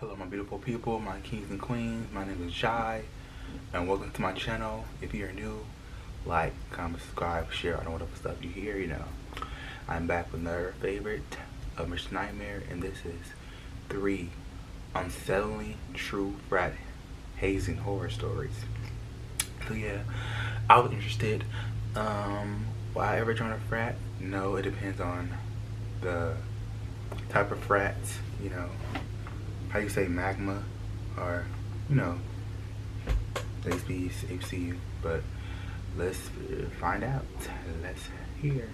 Hello, my beautiful people, my kings and queens. My name is Jai, and welcome to my channel. If you are new, like, comment, subscribe, share, all the wonderful stuff you hear. I'm back with another favorite of Mr.Nightmare, and this is 3 unsettling true frat hazing horror stories. So yeah, I was interested. Will I ever join a frat? No, it depends on the type of frats. How you say magma, or HBCU. But let's find out. Let's hear.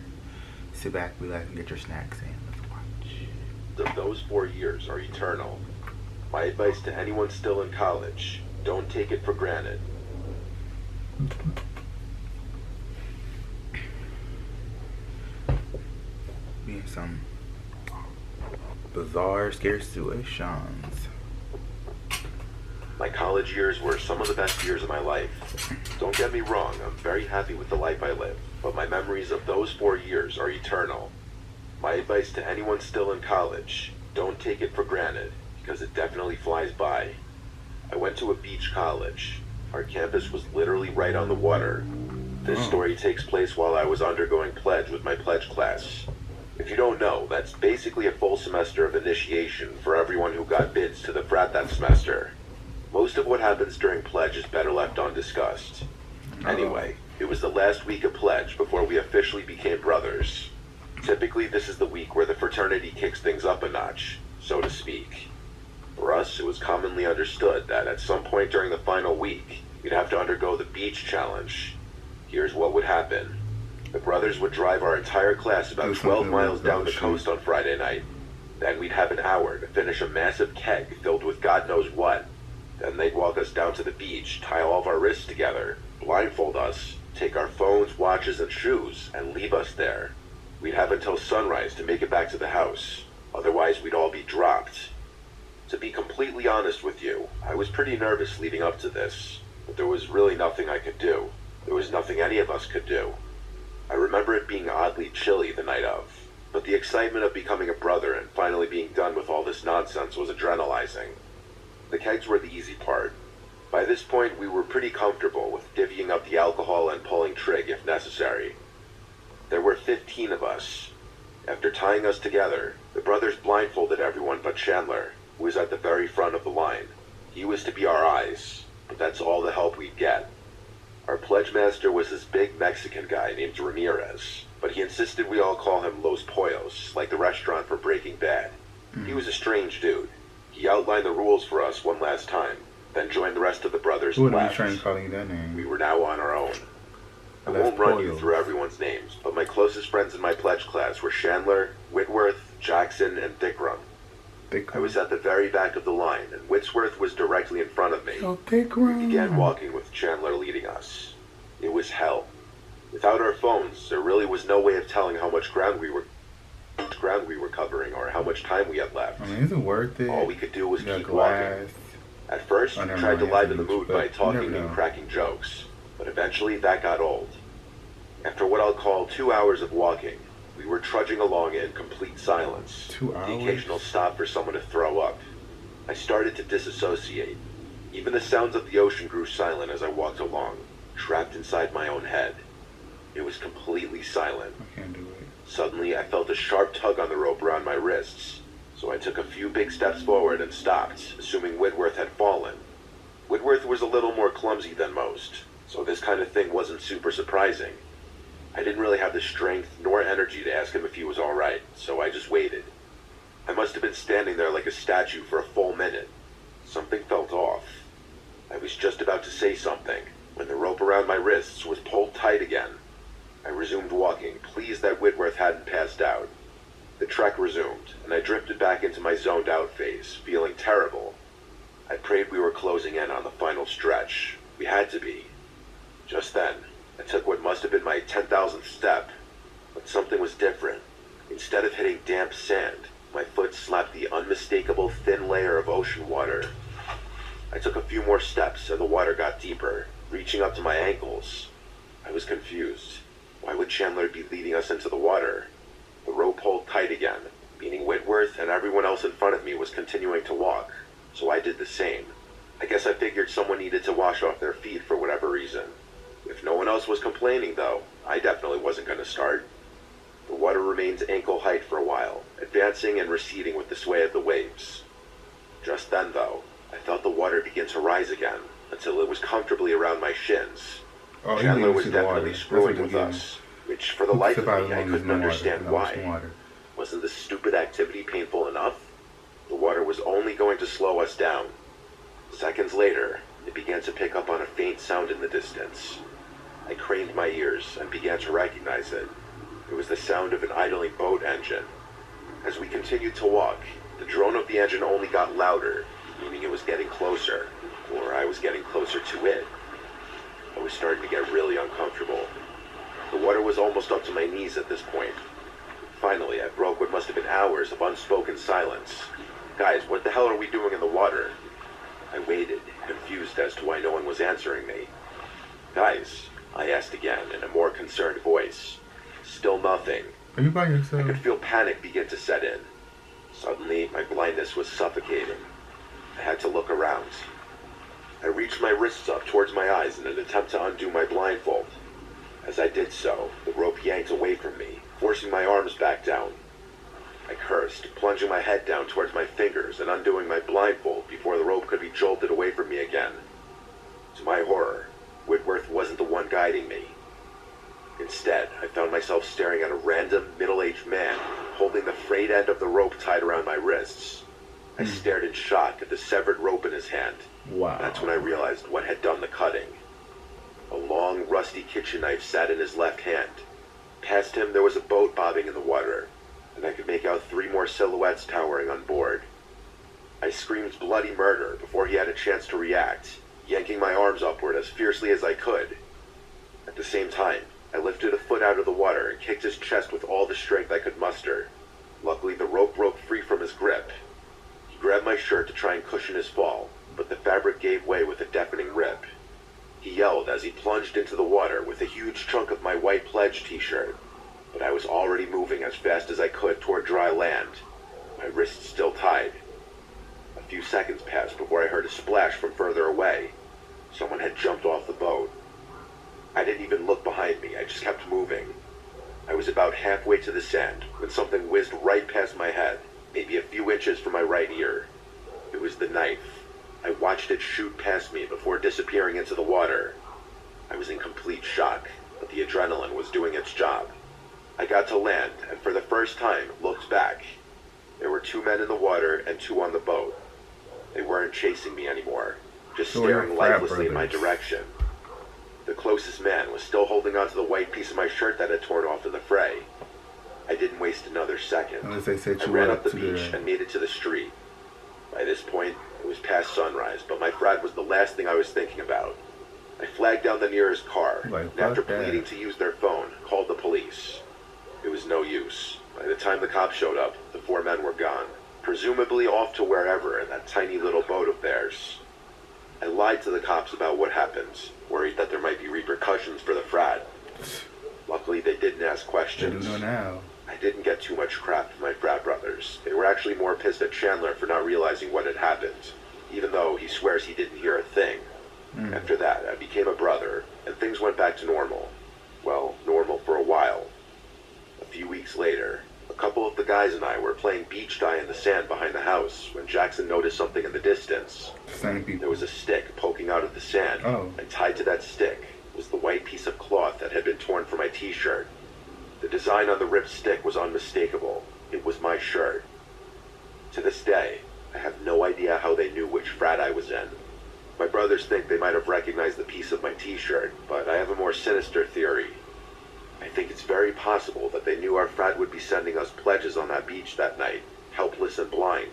Sit back, relax, and get your snacks, and let's watch. Of those 4 years are eternal. My advice to anyone still in college: don't take it for granted. Being some bizarre, scary situations. My college years were some of the best years of my life. Don't get me wrong, I'm very happy with the life I live, but my memories of those 4 years are eternal. My advice to anyone still in college: don't take it for granted, because it definitely flies by. I went to a beach college. Our campus was literally right on the water. This story takes place while I was undergoing pledge with my pledge class. If you don't know, that's basically a full semester of initiation for everyone who got bids to the frat that semester. Most of what happens during pledge is better left undiscussed. Anyway, it was the last week of pledge before we officially became brothers. Typically, this is the week where the fraternity kicks things up a notch, so to speak. For us, it was commonly understood that at some point during the final week, we'd have to undergo the beach challenge. Here's what would happen. The brothers would drive our entire class about 12 miles down the coast on Friday night. Then we'd have an hour to finish a massive keg filled with God knows what. Then they'd walk us down to the beach, tie all of our wrists together, blindfold us, take our phones, watches, and shoes, and leave us there. We'd have until sunrise to make it back to the house. Otherwise, we'd all be dropped. To be completely honest with you, I was pretty nervous leading up to this, but there was really nothing I could do. There was nothing any of us could do. I remember it being oddly chilly the night of, but the excitement of becoming a brother and finally being done with all this nonsense was adrenalizing. The kegs were the easy part. By this point, we were pretty comfortable with divvying up the alcohol and pulling trig if necessary. There were 15 of us. After tying us together, the brothers blindfolded everyone but Chandler, who was at the very front of the line. He was to be our eyes, but that's all the help we'd get. Our pledge master was this big Mexican guy named Ramirez, but he insisted we all call him Los Pollos, like the restaurant for Breaking Bad. He was a strange dude. He outlined the rules for us one last time, then joined the rest of the brothers and left. Trying to call you that name. We were now on our own. I won't run you through everyone's names, but my closest friends in my pledge class were Chandler, Whitworth, Jackson, and Dickrum. I was at the very back of the line, and Whitworth was directly in front of me. We began walking with Chandler leading us. It was hell. Without our phones, there really was no way of telling how much ground we were covering or how much time we had left. Is it worth it? All we could do was keep walking. At first, we tried to liven the mood by talking and cracking jokes, but eventually that got old. After what I'll call 2 hours of walking, we were trudging along in complete silence. 2 hours? The occasional stop for someone to throw up. I started to disassociate. Even the sounds of the ocean grew silent as I walked along, trapped inside my own head. It was completely silent. I can't do it. Suddenly, I felt a sharp tug on the rope around my wrists, so I took a few big steps forward and stopped, assuming Whitworth had fallen. Whitworth was a little more clumsy than most, so this kind of thing wasn't super surprising. I didn't really have the strength nor energy to ask him if he was all right, so I just waited. I must have been standing there like a statue for a full minute. Something felt off. I was just about to say something when the rope around my wrists was pulled tight again. I resumed walking, pleased that Whitworth hadn't passed out. The trek resumed, and I drifted back into my zoned-out phase, feeling terrible. I prayed we were closing in on the final stretch. We had to be. Just then, I took what must have been my 10,000th step, but something was different. Instead of hitting damp sand, my foot slapped the unmistakable thin layer of ocean water. I took a few more steps and the water got deeper, reaching up to my ankles. I was confused. Why would Chandler be leading us into the water? The rope pulled tight again, meaning Whitworth and everyone else in front of me was continuing to walk. so I did the same. I guess I figured someone needed to wash off their feet for whatever reason. If no one else was complaining, though, I definitely wasn't going to start. The water remained ankle height for a while, advancing and receding with the sway of the waves. Just then, though, I felt the water begin to rise again, until it was comfortably around my shins. Oh, Chandler was definitely screwing with us, which for the life of me I couldn't understand why. Wasn't this stupid activity painful enough? The water was only going to slow us down. Seconds later, it began to pick up on a faint sound in the distance. I craned my ears and began to recognize it. It was the sound of an idling boat engine. As we continued to walk, the drone of the engine only got louder, meaning it was getting closer, or I was getting closer to it. I was starting to get really uncomfortable. The water was almost up to my knees at this point. Finally, I broke what must have been hours of unspoken silence. Guys, what the hell are we doing in the water? I waited, confused as to why no one was answering me. Guys, I asked again in a more concerned voice. Still nothing. Are you by yourself? I could feel panic begin to set in. Suddenly, my blindness was suffocating. I had to look around. I reached my wrists up towards my eyes in an attempt to undo my blindfold. As I did so, the rope yanked away from me, forcing my arms back down. I cursed, plunging my head down towards my fingers and undoing my blindfold before the rope could be jolted away from me again. To my horror, Whitworth wasn't the one guiding me. Instead, I found myself staring at a random, middle-aged man holding the frayed end of the rope tied around my wrists. I stared in shock at the severed rope in his hand. Wow. That's when I realized what had done the cutting. A long, rusty kitchen knife sat in his left hand. Past him, there was a boat bobbing in the water, and I could make out 3 more silhouettes towering on board. I screamed bloody murder before he had a chance to react, yanking my arms upward as fiercely as I could. At the same time, I lifted a foot out of the water and kicked his chest with all the strength I could muster. Luckily, the rope broke free from his grip. He grabbed my shirt to try and cushion his fall, but the fabric gave way with a deafening rip. He yelled as he plunged into the water with a huge chunk of my white pledge t-shirt, but I was already moving as fast as I could toward dry land, my wrists still tied. A few seconds passed before I heard a splash from further away. Someone had jumped off the boat. I didn't even look behind me, I just kept moving. I was about halfway to the sand when something whizzed right past my head, maybe a few inches from my right ear. It was the knife. I watched it shoot past me before disappearing into the water. I was in complete shock, but the adrenaline was doing its job. I got to land, and for the first time, looked back. There were 2 men in the water and 2 on the boat. They weren't chasing me anymore, just staring lifelessly in my direction. The closest man was still holding onto the white piece of my shirt that had torn off in the fray. I didn't waste another second. Unless they set I you ran up up the to beach the... and made it to the street. By this point, it was past sunrise, but my frat was the last thing I was thinking about. I flagged down the nearest car, and after pleading to use their phone, called the police. It was no use. By the time the cops showed up, the 4 men were gone, presumably off to wherever in that tiny little boat of theirs. I lied to the cops about what happened, worried that there might be repercussions for the frat. Luckily, they didn't ask questions. They do now. I didn't get too much crap from my frat brothers. They were actually more pissed at Chandler for not realizing what had happened, even though he swears he didn't hear a thing. After that, I became a brother, and things went back to normal. Well, normal for a while. A few weeks later, a couple of the guys and I were playing beach die in the sand behind the house when Jackson noticed something in the distance. Same people. There was a stick poking out of the sand, and tied to that stick was the white piece of cloth that had been torn from my t-shirt. The design on the ripped stick was unmistakable. It was my shirt. To this day, I have no idea how they knew which frat I was in. My brothers think they might have recognized the piece of my t-shirt, but I have a more sinister theory. I think it's very possible that they knew our frat would be sending us pledges on that beach that night, helpless and blind.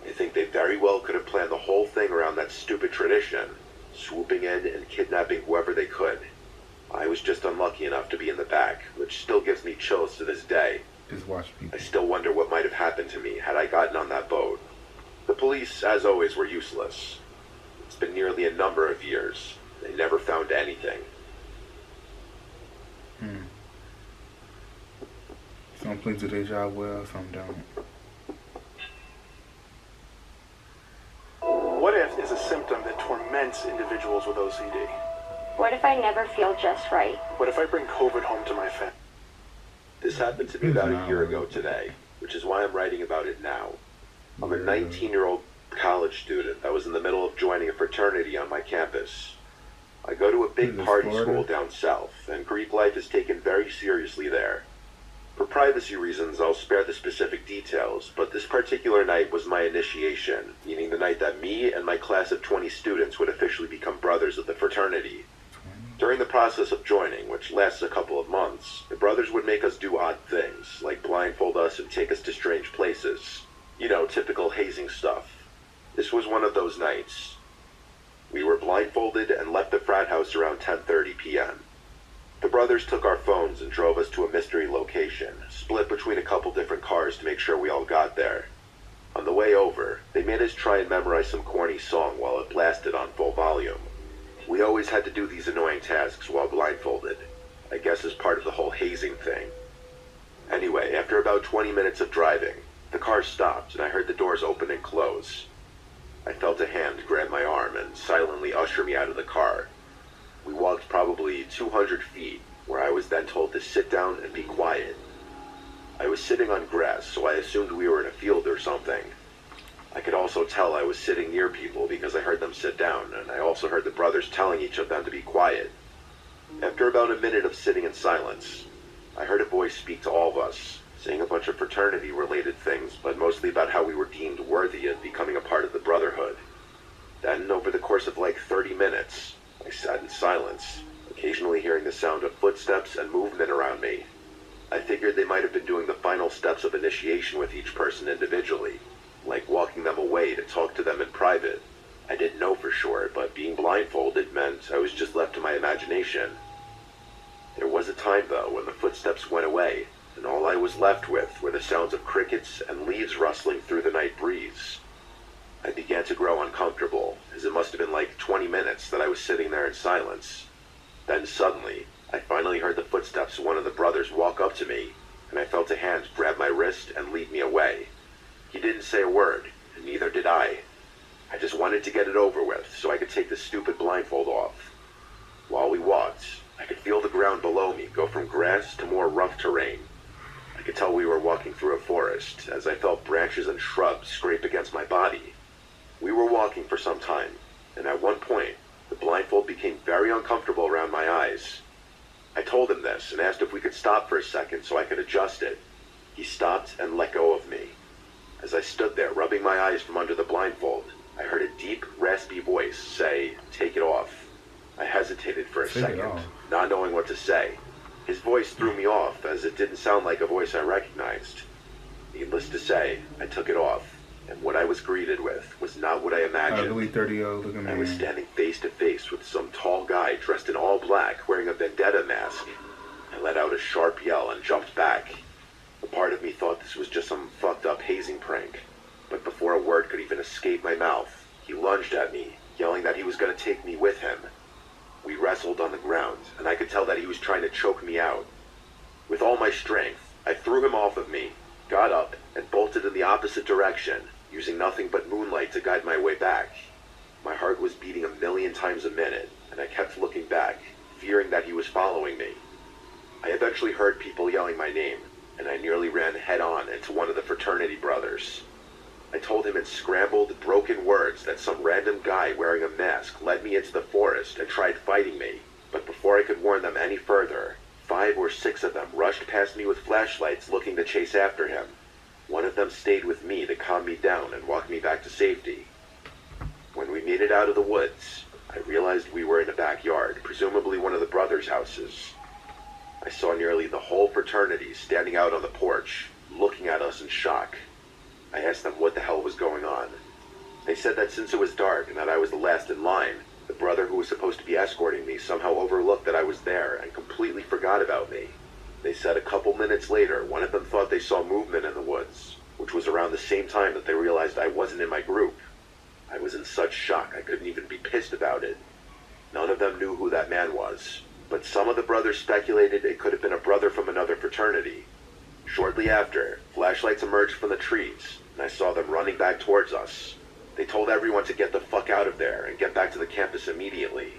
I think they very well could have planned the whole thing around that stupid tradition, swooping in and kidnapping whoever they could. I was just unlucky enough to be in the back, which still gives me chills to this day. Just watch people. I still wonder what might have happened to me had I gotten on that boat. The police, as always, were useless. It's been nearly a number of years. They never found anything. Some police do their job well, some don't. immense individuals with OCD. What if I never feel just right? What if I bring COVID home to my family? This happened to me about a year ago today, which is why I'm writing about it now. I'm a 19-year-old college student that was in the middle of joining a fraternity on my campus. I go to a big party school down south, and Greek life is taken very seriously there. For privacy reasons, I'll spare the specific details, but this particular night was my initiation, meaning the night that me and my class of 20 students would officially become brothers of the fraternity. During the process of joining, which lasts a couple of months, the brothers would make us do odd things, like blindfold us and take us to strange places. You know, typical hazing stuff. This was one of those nights. We were blindfolded and left the frat house around 10:30 p.m. The brothers took our phones and drove us to a mystery location, split between a couple different cars to make sure we all got there. On the way over, they made us try and memorize some corny song while it blasted on full volume. We always had to do these annoying tasks while blindfolded, I guess as part of the whole hazing thing. Anyway, after about 20 minutes of driving, the car stopped and I heard the doors open and close. I felt a hand grab my arm and silently usher me out of the car. We walked probably 200 feet, where I was then told to sit down and be quiet. I was sitting on grass, so I assumed we were in a field or something. I could also tell I was sitting near people because I heard them sit down, and I also heard the brothers telling each of them to be quiet. After about a minute of sitting in silence, I heard a voice speak to all of us, saying a bunch of fraternity-related things, but mostly about how we were deemed worthy of becoming a part of the brotherhood. Then, over the course of like 30 minutes, I sat in silence, occasionally hearing the sound of footsteps and movement around me. I figured they might have been doing the final steps of initiation with each person individually, like walking them away to talk to them in private. I didn't know for sure, but being blindfolded meant I was just left to my imagination. There was a time, though, when the footsteps went away, and all I was left with were the sounds of crickets and leaves rustling through the night breeze. I began to grow uncomfortable, as it must have been like 20 minutes that I was sitting there in silence. Then suddenly, I finally heard the footsteps of one of the brothers walk up to me, and I felt a hand grab my wrist and lead me away. He didn't say a word, and neither did I. I just wanted to get it over with, so I could take the stupid blindfold off. While we walked, I could feel the ground below me go from grass to more rough terrain. I could tell we were walking through a forest, as I felt branches and shrubs scrape against my body. We were walking for some time, and at one point, the blindfold became very uncomfortable around my eyes. I told him this and asked if we could stop for a second so I could adjust it. He stopped and let go of me. As I stood there, rubbing my eyes from under the blindfold, I heard a deep, raspy voice say, "Take it off." I hesitated for a second, not knowing what to say. His voice threw me off, as it didn't sound like a voice I recognized. Needless to say, I took it off, and what I was greeted with was not what I imagined. I was standing face to face with some tall guy dressed in all black, wearing a vendetta mask. I let out a sharp yell and jumped back. A part of me thought this was just some fucked up hazing prank, but before a word could even escape my mouth, he lunged at me, yelling that he was going to take me with him. We wrestled on the ground, and I could tell that he was trying to choke me out. With all my strength, I threw him off of me, got up, and bolted in the opposite direction, using nothing but moonlight to guide my way back. My heart was beating 1,000,000 times a minute, and I kept looking back, fearing that he was following me. I eventually heard people yelling my name, and I nearly ran head-on into one of the fraternity brothers. I told him in scrambled, broken words that some random guy wearing a mask led me into the forest and tried fighting me, but before I could warn them any further, 5 or 6 of them rushed past me with flashlights looking to chase after him. One of them stayed with me to calm me down and walk me back to safety. When we made it out of the woods, I realized we were in a backyard, presumably one of the brothers' houses. I saw nearly the whole fraternity standing out on the porch, looking at us in shock. I asked them what the hell was going on. They said that since it was dark and that I was the last in line, the brother who was supposed to be escorting me somehow overlooked that I was there and completely forgot about me. They said a couple minutes later, one of them thought they saw movement in the woods, which was around the same time that they realized I wasn't in my group. I was in such shock I couldn't even be pissed about it. None of them knew who that man was, but some of the brothers speculated it could have been a brother from another fraternity. Shortly after, flashlights emerged from the trees, and I saw them running back towards us. They told everyone to get the fuck out of there and get back to the campus immediately.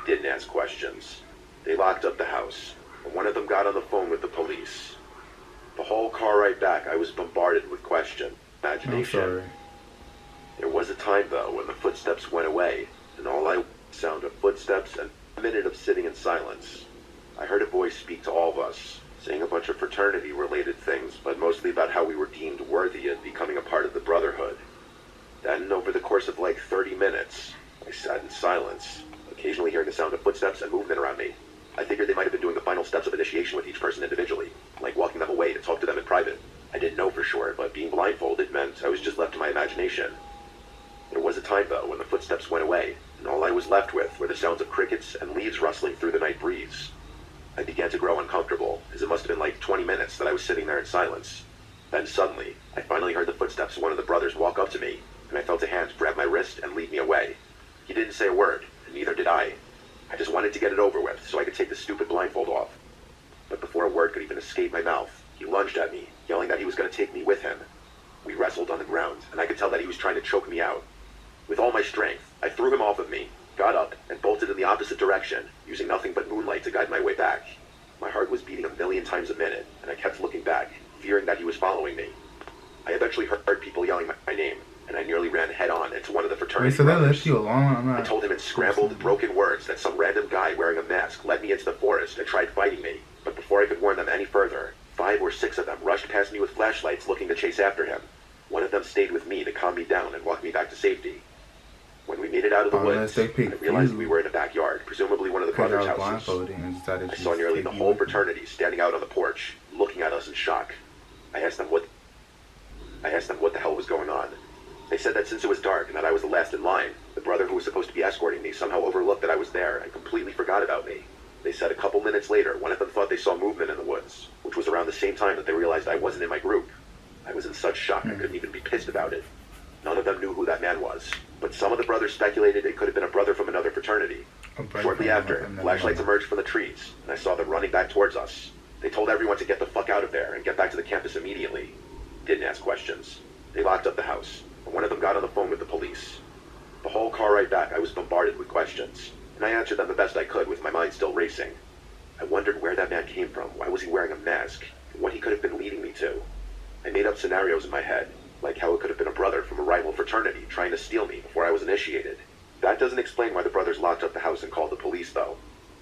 Didn't ask questions. They locked up the house, and one of them got on the phone with the police. The whole car ride back, I was bombarded with questions, imagination. I'm sorry. There was a time, though, when the footsteps went away, and all I sound of footsteps and a minute of sitting in silence. I heard a voice speak to all of us, saying a bunch of fraternity-related things, but mostly about how we were deemed worthy of becoming a part of the Brotherhood. Then, over the course of like 30 minutes, I sat in silence, occasionally hearing the sound of footsteps and movement around me. I figured they might have been doing the final steps of initiation with each person individually, like walking them away to talk to them in private. I didn't know for sure, but being blindfolded meant I was just left to my imagination. There was a time, though, when the footsteps went away, and all I was left with were the sounds of crickets and leaves rustling through the night breeze. I began to grow uncomfortable, as it must have been like 20 minutes that I was sitting there in silence. Then suddenly, I finally heard the footsteps of one of the brothers walk up to me, and I felt a hand grab my wrist and lead me away. He didn't say a word, and neither did I. I just wanted to get it over with, so I could take the stupid blindfold off. But before a word could even escape my mouth, he lunged at me, yelling that he was going to take me with him. We wrestled on the ground, and I could tell that he was trying to choke me out. With all my strength, I threw him off of me, got up, and bolted in the opposite direction, using nothing but moonlight to guide my way back. My heart was beating 1,000,000 times a minute, and I kept looking back, fearing that he was following me. I eventually heard people yelling my name, and I nearly ran head-on into one of the fraternity Wait, so that brothers. left you alone? I told him in scrambled, broken words that some random guy wearing a mask led me into the forest and tried fighting me, but before I could warn them any further, 5 or 6 of them rushed past me with flashlights looking to chase after him. One of them stayed with me to calm me down and walk me back to safety. When we made it out of the woods, I realized we were in a backyard, presumably one of the brothers' houses. I saw nearly the whole fraternity standing out on the porch, looking at us in shock. I asked them what the hell was going on. They said that since it was dark and that I was the last in line, the brother who was supposed to be escorting me somehow overlooked that I was there and completely forgot about me. They said a couple minutes later, one of them thought they saw movement in the woods, which was around the same time that they realized I wasn't in my group. I was in such shock I couldn't even be pissed about it. None of them knew who that man was, but some of the brothers speculated it could have been a brother from another fraternity. Shortly after, flashlights emerged from the trees, and I saw them running back towards us. They told everyone to get the fuck out of there and get back to the campus immediately. Didn't ask questions. They locked up the house, and one of them got on the phone with the police. The whole car ride back, I was bombarded with questions, and I answered them the best I could with my mind still racing. I wondered where that man came from, why was he wearing a mask, and what he could have been leading me to. I made up scenarios in my head, like how it could have been a brother from a rival fraternity trying to steal me before I was initiated. That doesn't explain why the brothers locked up the house and called the police, though.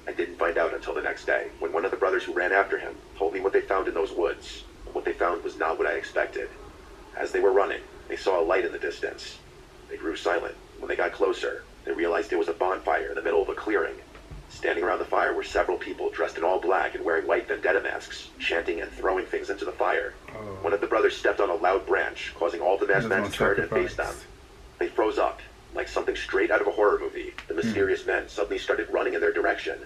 I didn't find out until the next day, when one of the brothers who ran after him told me what they found in those woods. And what they found was not what I expected. As they were running, they saw a light in the distance. They grew silent. When they got closer, they realized there was a bonfire in the middle of a clearing. Standing around the fire were several people dressed in all black and wearing white vendetta masks, chanting and throwing things into the fire. One of the brothers stepped on a loud branch, causing all the masked men to turn and face them. They froze up, like something straight out of a horror movie. The mysterious men suddenly started running in their direction.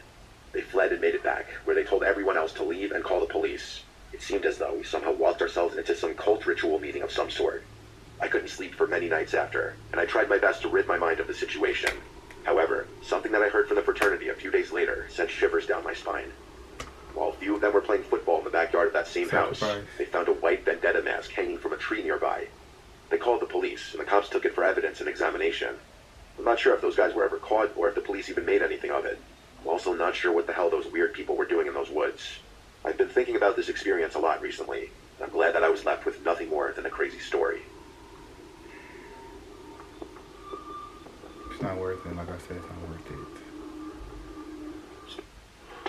They fled and made it back, where they told everyone else to leave and call the police. It seemed as though we somehow walked ourselves into some cult ritual meeting of some sort. I couldn't sleep for many nights after, and I tried my best to rid my mind of the situation. However, something that I heard from the fraternity a few days later sent shivers down my spine. While a few of them were playing football in the backyard of that same house, they found a white vendetta mask hanging from a tree nearby. They called the police, and the cops took it for evidence and examination. I'm not sure if those guys were ever caught, or if the police even made anything of it. I'm also not sure what the hell those weird people were doing in those woods. I've been thinking about this experience a lot recently, and I'm glad that I was left with nothing more than a crazy story. It's not worth it. Like I said, it's not worth it.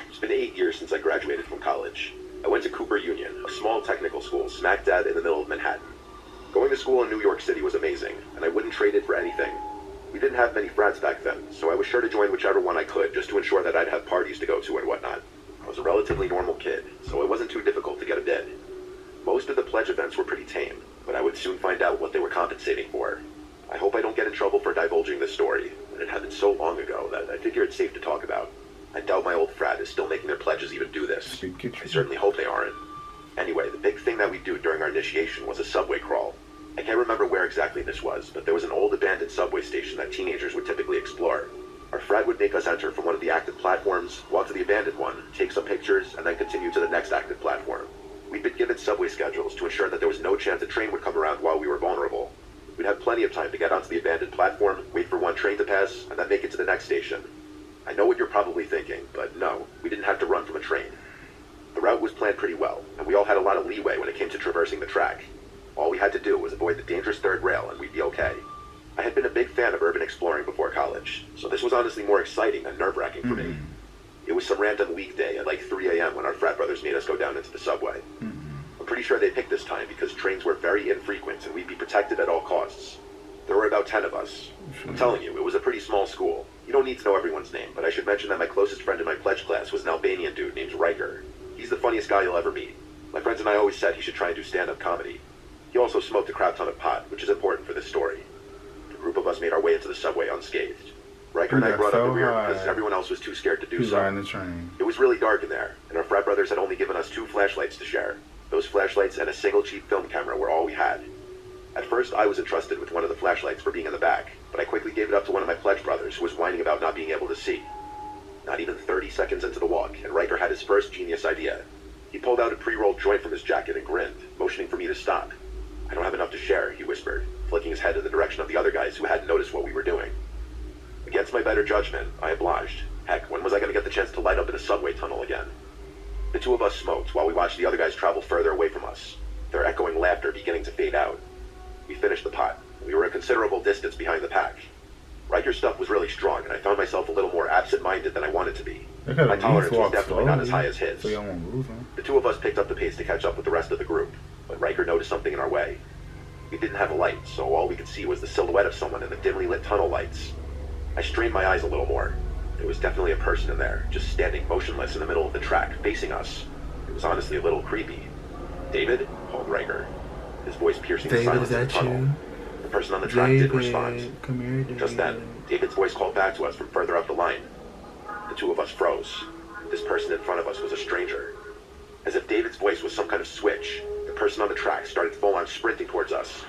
It's been 8 years since I graduated from college. I went to Cooper Union, a small technical school smack dab in the middle of Manhattan. Going to school in New York City was amazing, and I wouldn't trade it for anything. We didn't have many frats back then, so I was sure to join whichever one I could just to ensure that I'd have parties to go to and whatnot. I was a relatively normal kid, so it wasn't too difficult to get a bid. Most of the pledge events were pretty tame, but I would soon find out what they were compensating for. I hope I don't get in trouble for divulging this story, but it happened so long ago that I figure it's safe to talk about. I doubt my old frat is still making their pledges even do this. I certainly hope they aren't. Anyway, the big thing that we do during our initiation was a subway crawl. I can't remember where exactly this was, but there was an old abandoned subway station that teenagers would typically explore. Our frat would make us enter from one of the active platforms, walk to the abandoned one, take some pictures, and then continue to the next active platform. We'd been given subway schedules to ensure that there was no chance a train would come around while we were vulnerable. We'd have plenty of time to get onto the abandoned platform, wait for one train to pass, and then make it to the next station. I know what you're probably thinking, but no, we didn't have to run from a train. The route was planned pretty well, and we all had a lot of leeway when it came to traversing the track. All we had to do was avoid the dangerous third rail and we'd be okay. I had been a big fan of urban exploring before college, so this was honestly more exciting than nerve-wracking for me. It was some random weekday at like 3 a.m. when our frat brothers made us go down into the subway. I'm pretty sure they picked this time because trains were very infrequent and we'd be protected at all costs. There were about 10 of us. I'm telling you, it was a pretty small school. You don't need to know everyone's name, but I should mention that my closest friend in my pledge class was an Albanian dude named Riker. He's the funniest guy you'll ever meet. My friends and I always said he should try and do stand-up comedy. He also smoked a crap ton of pot, which is important for this story. The group of us made our way into the subway unscathed. Riker and I brought up the rear because everyone else was too scared to do so. It was really dark in there, and our frat brothers had only given us 2 flashlights to share. Those flashlights and a single cheap film camera were all we had. At first, I was entrusted with one of the flashlights for being in the back, but I quickly gave it up to one of my pledge brothers who was whining about not being able to see. Not even 30 seconds into the walk, and Riker had his first genius idea. He pulled out a pre-rolled joint from his jacket and grinned, motioning for me to stop. "I don't have enough to share," he whispered, flicking his head in the direction of the other guys who hadn't noticed what we were doing. Against my better judgment, I obliged. Heck, when was I going to get the chance to light up in a subway tunnel again? The 2 of us smoked while we watched the other guys travel further away from us, their echoing laughter beginning to fade out. We finished the pot. We were a considerable distance behind the pack. Riker's stuff was really strong, and I found myself a little more absent-minded than I wanted to be. My tolerance was definitely not as high as his. The 2 of us picked up the pace to catch up with the rest of the group, but Riker noticed something in our way. We didn't have a light, so all we could see was the silhouette of someone in the dimly lit tunnel lights. I strained my eyes a little more. There was definitely a person in there, just standing motionless in the middle of the track, facing us. It was honestly a little creepy. "David?" called Riker, his voice piercing the silence of the tunnel. The person on the track didn't respond. Come here, David. Just then, David's voice called back to us from further up the line. The 2 of us froze. This person in front of us was a stranger. As if David's voice was some kind of switch, the person on the track started full-on sprinting towards us.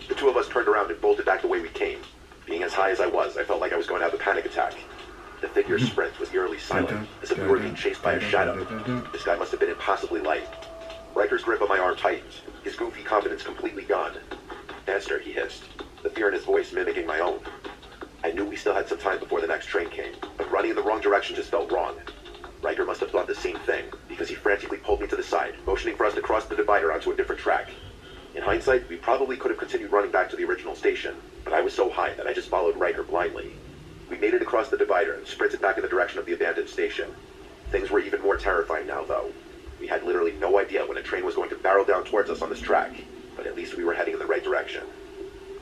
The 2 of us turned around and bolted back the way we came. Being as high as I was, I felt like I was going to have a panic attack. The figure's sprint was eerily silent, as if we were being chased by a shadow. This guy must have been impossibly light. Riker's grip on my arm tightened, his goofy confidence completely gone. "Faster," he hissed, the fear in his voice mimicking my own. I knew we still had some time before the next train came, but running in the wrong direction just felt wrong. Riker must have thought the same thing, because he frantically pulled me to the side, motioning for us to cross the divider onto a different track. In hindsight, we probably could have continued running back to the original station, but I was so high that I just followed Riker blindly. We made it across the divider and sprinted back in the direction of the abandoned station. Things were even more terrifying now, though. We had literally no idea when a train was going to barrel down towards us on this track, but at least we were heading in the right direction.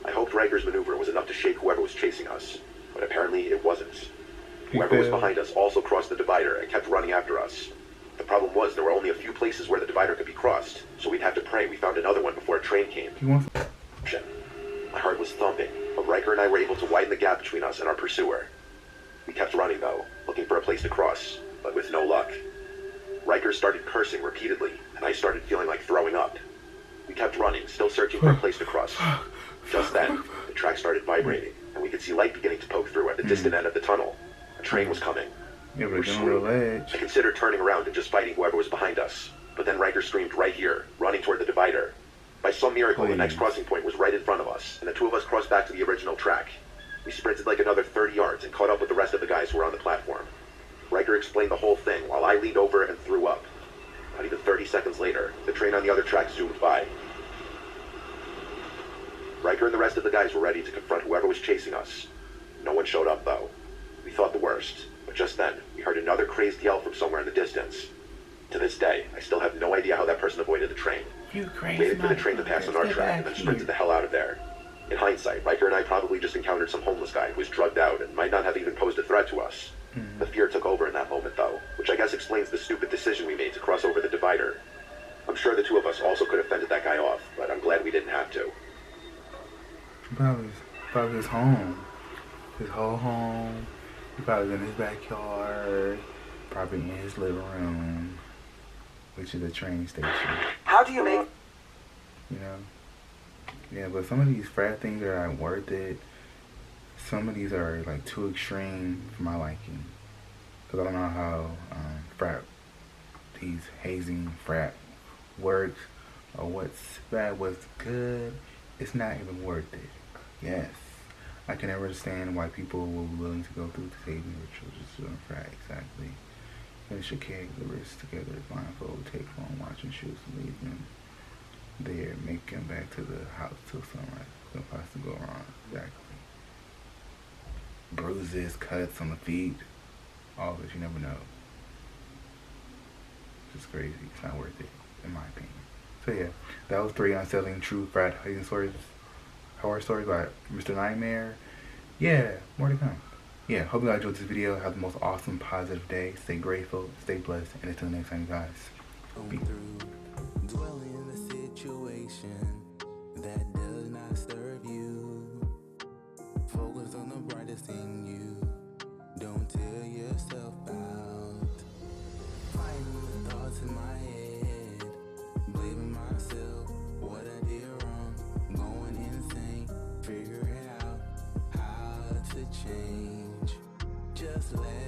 I hoped Riker's maneuver was enough to shake whoever was chasing us, but apparently it wasn't. Whoever was behind us also crossed the divider and kept running after us. The problem was there were only a few places where the divider could be crossed, so we'd have to pray we found another one before a train came. My heart was thumping, but Riker and I were able to widen the gap between us and our pursuer. We kept running, though, looking for a place to cross, but with no luck. Riker started cursing repeatedly, and I started feeling like throwing up. We kept running, still searching for a place to cross. Just then, the track started vibrating, and we could see light beginning to poke through at the distant end of the tunnel. A train was coming. Yeah, but get on the ledge. I considered turning around and just fighting whoever was behind us, but then Riker screamed right here, running toward the divider. By some miracle, the next crossing point was right in front of us, and the 2 of us crossed back to the original track. We sprinted like another 30 yards and caught up with the rest of the guys who were on the platform. Riker explained the whole thing while I leaned over and threw up. Not even 30 seconds later, the train on the other track zoomed by. Riker and the rest of the guys were ready to confront whoever was chasing us. No one showed up, though. We thought the worst, but just then, we heard another crazed yell from somewhere in the distance. To this day, I still have no idea how that person avoided the train. You crazy. Waited for the train to pass on our track and then sprinted the hell out of there. In hindsight, Riker and I probably just encountered some homeless guy who was drugged out and might not have even posed a threat to us. The fear took over in that moment, though, which I guess explains the stupid decision we made to cross over the divider. I'm sure the 2 of us also could have fended that guy off, but I'm glad we didn't have to. Probably his home. His whole home. He probably in his backyard. Probably in his living room. Which is a train station. How do you make... You know? Yeah, but some of these frat things are not worth it. Some of these are like too extreme for my liking. Because I don't know how these hazing frat works or what's bad, what's good. It's not even worth it. Yes. I can never understand why people were willing to go through the saving ritual just doing frat. Exactly. Finish your caregivers together, blindfold, take phone, watching shoes, and leave them there. Make them back to the house till sunrise. What possibly go wrong? Exactly. Bruises, cuts on the feet, all this, you never know. It's just crazy. It's not worth it, in my opinion. So yeah, that was 3 unsettling true Frat Hazing stories, horror stories by Mr.Nightmare. Yeah, more to come. Yeah, hope you guys enjoyed this video. Have the most awesome, positive day. Stay grateful, stay blessed, and until next time, guys. Peace. Dwell in a situation that does not serve you. Focus on the brightest in you. Don't tear yourself out. Fighting the thoughts in my head, blaming myself, what I did wrong, going insane, figuring out how to change. Just let